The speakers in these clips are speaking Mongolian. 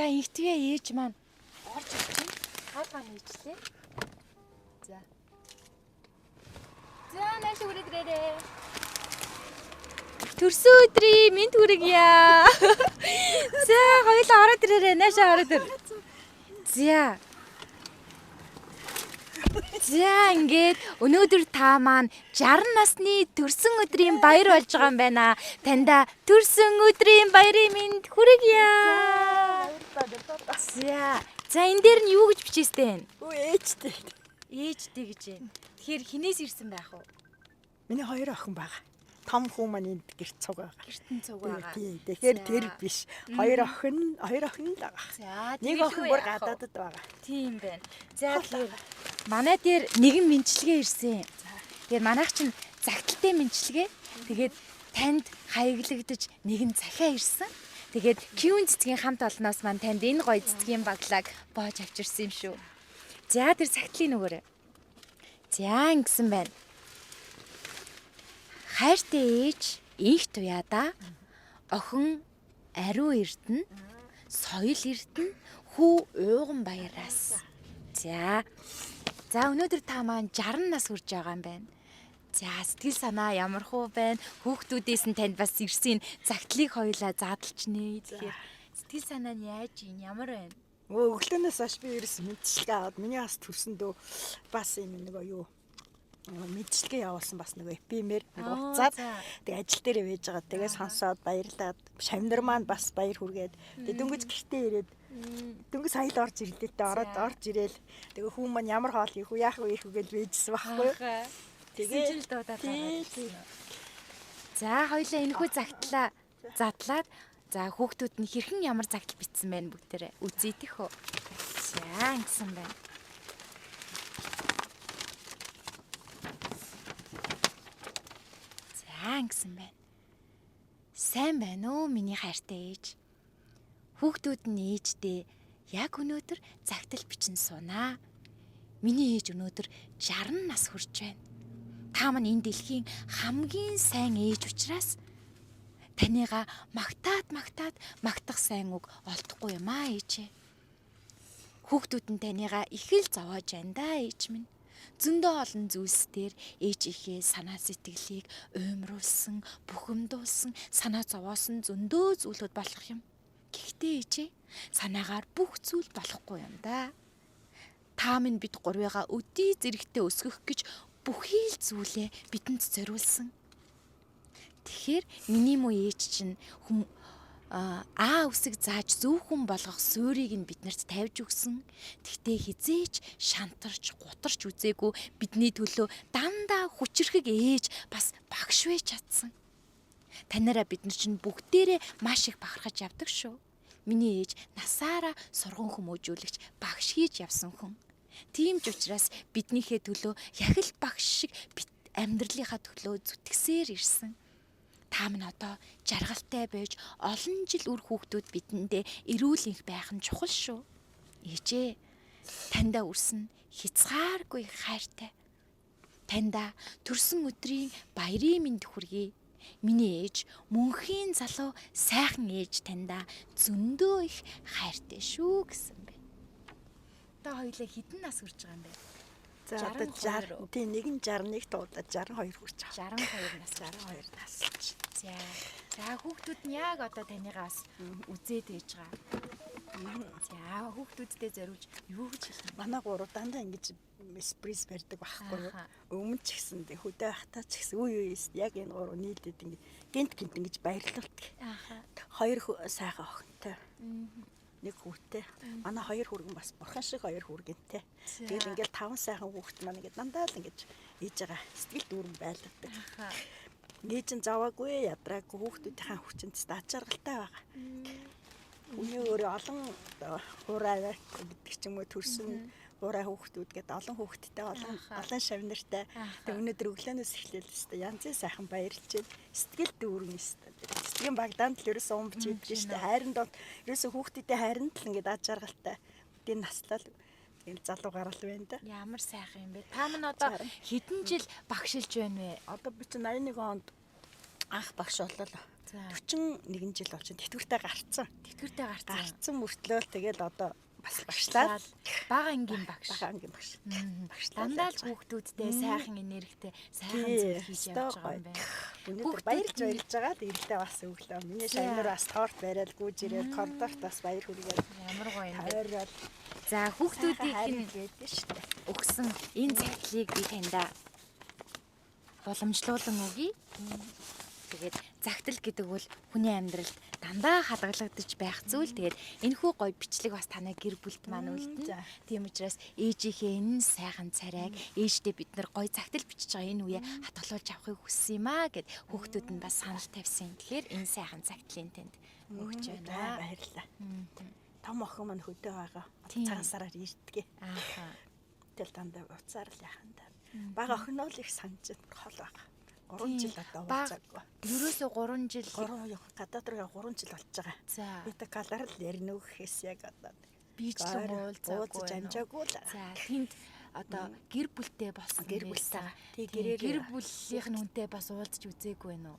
За ихтгээ ээж маань орж ирж байна. Хаалгаа нээчлээ. За. За нааш үрээд ирээрээ. Төрсөн өдрийн мэд хүргье. За хоёулаа ороод ирээрээ. Наашаа ороод ир. За. За ингээд өнөөдөр та маань 60 насны төрсөн өдрийн баяр болж байгаа юм байна. Танда төрсөн өдрийн баярын мэнд хүргье. За энэ дээр нь юу гэж бичээстэй вэ? Өө ээжтэй. Ээжтэй гэж байна. Тэгэхээр хинээс ирсэн байх уу? Миний хоёр охин байгаа. Том хүү маань энд гэрт цуг байгаа. Гэртэн цуг байгаа. Тэгэхээр тэр биш. Хоёр охин л байгаа. За нэг охин бүр гадаадд байгаа. Тийм байна. За тэгэхээр манай дээр нэгэн мэнчилгээ ирсэн. Тэгэхээр манайх чинь загталтай мэнчилгээ. Тэгээд танд хаяглагдаж нэгэн захиа ирсэн. Тэгээд Q-ийн цэцгийн хамт олноос маань танд энэ гоё цэцгийн баглааг боож авчирсан юм шүү. За тэр цагтлын нөгөөрэй. За ингэсэн байна. Хайртай ээж инх туяада охин ариу эрдэнэ соёл эрдэнэ хүү ууган баяраас. За өнөөдөр та маань 60 нас хүрч байгаа юм байна. За сэтгэл санаа ямар хуу байна? Хүүхдүүдээс нь танд бас ирсэн загтлыг хоёлаа заадалч нэ. Тэгэхээр сэтгэл санаа нь яаж ийн ямар байна? Өглөөнөөс хойш би ерөөс мэдчилгээ аваад миний бас төрсөндөө бас юм нөгөө юу мэдчилгээ явуулсан бас нөгөө эпимер нөгөө уцаад тэг ажил дээр байж байгаа. Тэгээ сонсоод баярлаад шавнар маань бас баяр хүргээд тэг дөнгөж гэртээ ирээд дөнгөж сая орж ирлээ тэ орж ирээл тэгээ хүн маань ямар хоол ийх үү яах вэ ийх үү гэж бийжсэн байхгүй юу? Тэгээ жил дуудаад байгаа. За хоёлаа энэхүү загтлаа задлаад за хүүхдүүд нь хэрхэн ямар загтал битсэн байна бүгдээрээ үзээдэх үү. За ингэсэн байна. Гэсэн байна. Сайн байна уу миний хайртай ээж? Хүүхдүүд нь ээждээ яг өнөөдөр загтал бичин сунаа. Миний ээж өнөөдөр 60 нас хүрч байна. Та маань энэ дэлхийн хамгийн сайн ээж учраас танийгаа магтах сайн үг олдохгүй юм аа ээжээ. Хүүхдүүд нь танийгаа их л зовоож байна да ээж минь. Зөндөө олон зүйлс дээр ээж ихээ санаа сэтгэлийг уймруулсан, бухимдуулсан, санаа зовоосон зөндөө зүйлүүд болох юм. Гэхдээ ээжээ санаагаар бүх зүйл болохгүй юм да. Та минь бид гурвыгаа өдий зэрэгтэй өсгөх гэж бүхий л зүйлээ бидэнд зориулсан. Тэгэхээр миний муу ээж чинь үсэг зааж зөвхөн болгох суурийг нь биднэрт тавьж өгсөн. Тэгтээ хизээч шантарч, гутарч үзээгүй бидний төлөө дандаа хүчрэхэг ээж бас багш байж чадсан. Танараа бид нар чинь бүгдээрээ маш их бахархаж явдаг шүү. Миний ээж насаараа сургууль хүмүүжүүлэгч багш хийж явсан хүн. Тийм ч учраас биднийхээ төлөө яг л багш шиг амьдралынхаа төлөө зүтгэсээр ирсэн. Та минь одоо жаргалтай байж олон жил үр хүүхдүүд бидэндээ эрүүл их байх нь чухал шүү. Ээжээ, тандаа үрсэн хязгааргүй хайртай. Тандаа төрсөн өдрийн баярын мэнд хүргэе. Миний ээж мөнхийн залуу сайхан ээж тандаа зөндөө их хайртай шүү гэсэн бэ. Одоо хоёулаа хэдэн нас хүрч байгаа юм бэ? За одоо 60 тийм нэг нь 61 дуудаад 62 хүрч байгаа. 62 нас. За хүүхдүүд нь яг одоо танийгаа бас үзээд ээж байгаа. За хүүхдүүдтэй зориулж юу гэж хэлнэ? Манай гурав дандаа ингэж сприз барьдаг байхгүй юу? Өмнө ч гэсэн хөдөө байхдаа ч гэсэн үе яг энэ гурав нийлээд ингэ гинт ингэж баярлуулдаг. Хоёр сайхан охинтой. Нэг хүүтэй. Манай хоёр хүргэн бас бурхан шиг хоёр хүргэнтэй. Тэгэл ингээл 5 сайхан хүүхэд маань ингээд дандаа л ингэж ээжээгээ сэтгэл дүүрэн байлгадаг. Ээж нь заваагүй ядраагүй хүүхдүүдийн хүчинд ачааргалтай байгаа. Үний өөрөө олон хураа гэдэг ч юм уу төрсөн хураа хүүхдүүд гэдэг олон хүүхэдтэй олон шавнартай. Тэг өнөөдөр өглөөнөөс эхлээл өстой янзын сайхан баярлж байна. Сэтгэл дүүрэн өстой. Цэцгийн багдаанд л ерөөсөө өмч идэж штэ. Хайранд бол ерөөсөө хүүхдүүдийн хайранд л ингээд ачааргалтай. Эдийн наслал тэгэл залуу гарал байна да. Ямар сайхан юм бэ? Та минь одоо хэдэн жил багшилж байна вэ? Одоо би чинь 81 онд анх багш боллоо. За. 41 жил болж тэтгэвртэй гарцсан. Тэтгэвртэй гарцсан. Гарцсан мөртлөө тэгэл одоо бас багшлаад бага ангийн багш. бага ангийн багш. Дандаа л хүүхдүүдтэй сайхан энергитэй сайхан зүйл хийж явж байгаа юм байна. Өнөөдөр баярлж байгаа л ирэлтээ бас өглөө. Миний шагнаар бас торт бариад гүйж ирээд коридорт бас баяр хүргээд Ямар гоё юм бэ. тавиараад За хүүхдүүдийн гэдэг шүү дээ. өгсөн энэ цагтлыг би таньда боломжлуулан өгье. Тэгээд загтал гэдэг бол хүний амьдралд дандаа хадгалагдаж байх зүйл. Тэгээд энэхүү гоё бичлэг бас танай гэр бүлд маань үлдэнэ. Тийм учраас ээжийнхээ энэ сайхан царайг ээжтэй бид нар гоё загтал бичиж байгаа энэ үе хатгалуулж авахыг хүссэн юм аа гэд хүүхдүүд нь бас санал тавьсан. Тэгэхээр энэ сайхан загтлын танд өгч байна. Баярлалаа. Том охин маань хөдөө байгаа. Цагаансараар ирдгээ. Ааха. Тэгэл дандаа уцаар л яханда. Бага охин нь л их санаж хол байгаа. 3 жил одоо уулзаагүй. Ерөөсөө 3 жил. 3 гадаад руу 3 жил болж байгаа. За. Би та калар л ярина гэхээс яг одоо Би ч л уулзаагүй. амжаагүй л. За тэнд одоо гэр бүлтэй болсон гэр бүлтэй. Гэр бүлийнх нь үнтэй бас уулзч үзээгүй нөө.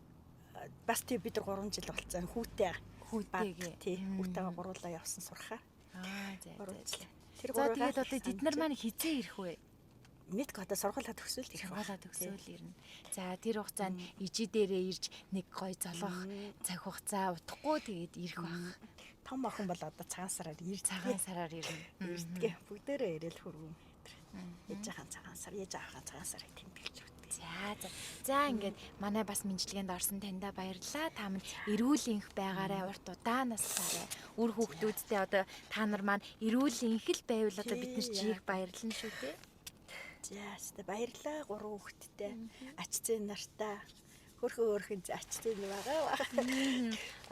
Бас тий бид нар 3 жил болсон. Хүүтэйгээ. Тий хүүтэйгээ гуруулаа явсан сурхаа. За. Тэр За тэгээд одоо тэд нар маань хизээ ирэх вэ? Мэдгүй одоо сургуулаа төгсөөл ирэх. Сургуулаа төгсөөл ирнэ. За тэр хугацаанд ижи дээрээ ирж нэг гой золгох цаг хугацаа утахгүй тэгээд ирэх байх. Том охин бол одоо цагаан сараар Цагаан сараар ирнэ. ирдгээ. Бүгдээрээ ирээл хөрвөн. Ээж ахаа цагаан сар, ээж ахаа цагаан сарыг тэмдэглэж өгдөг. За ингээд манай бас мэдлэгэнд орсон таньда баярлалаа. Та минь эрүүл энх байгаарай, урт удаанаас сарай. Үр хүүхдүүдтэй одоо та нар маань эрүүл энх л байвал одоо бид нар чих баярлна шүү дээ. За баярлаа 3 хүүхэдтэй. Ач зэн нартаа хөрхөн ач зэн байгаа.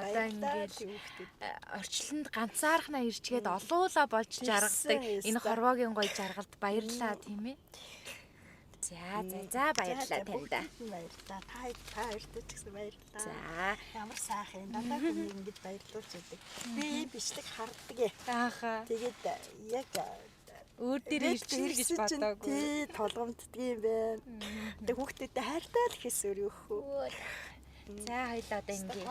Одоо ингээд орчлонд ганцаархнаа ирчгээд олуула болж жаргадаг энэ хорвоогийн гоё жаргалд баярлалаа тийм ээ. За баярлалаа таньда. Баярлалаа. Та хоёрт ч гэсэн баярлалаа. За ямар сайхан дандаа хүмүүс ингэж баярлуулж байдаг. Би бичлэг харддаг. ааха. Тэгээд яг Өөр дээр ирчихэр гэж бодоагүй. Тий, толгомддаг юм байна. Тэг хүүхдүүдэд хайртай л ихээс өөр юу хөө. За хоёул одоо ингээ